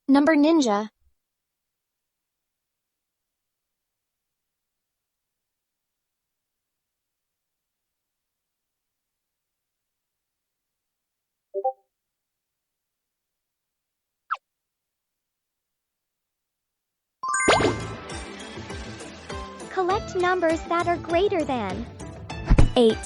Number ninja. Collect numbers that are greater than 8.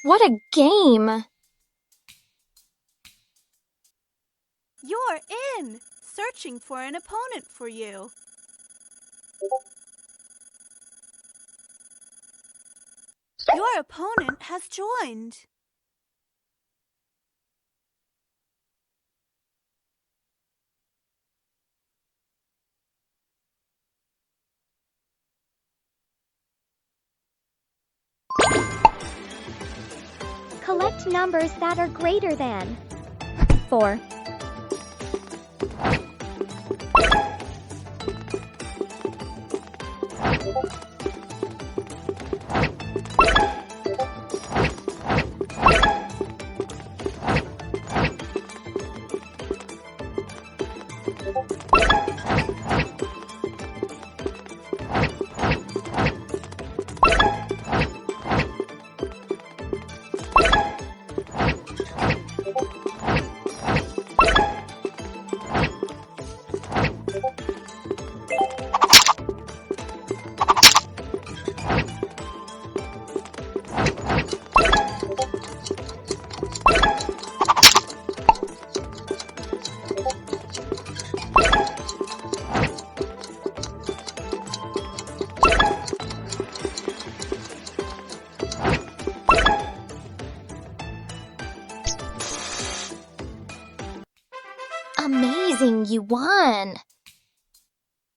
What a game! You're in! Searching for an opponent for you. Your opponent has joined. Collect numbers that are greater than 4. Amazing, you won!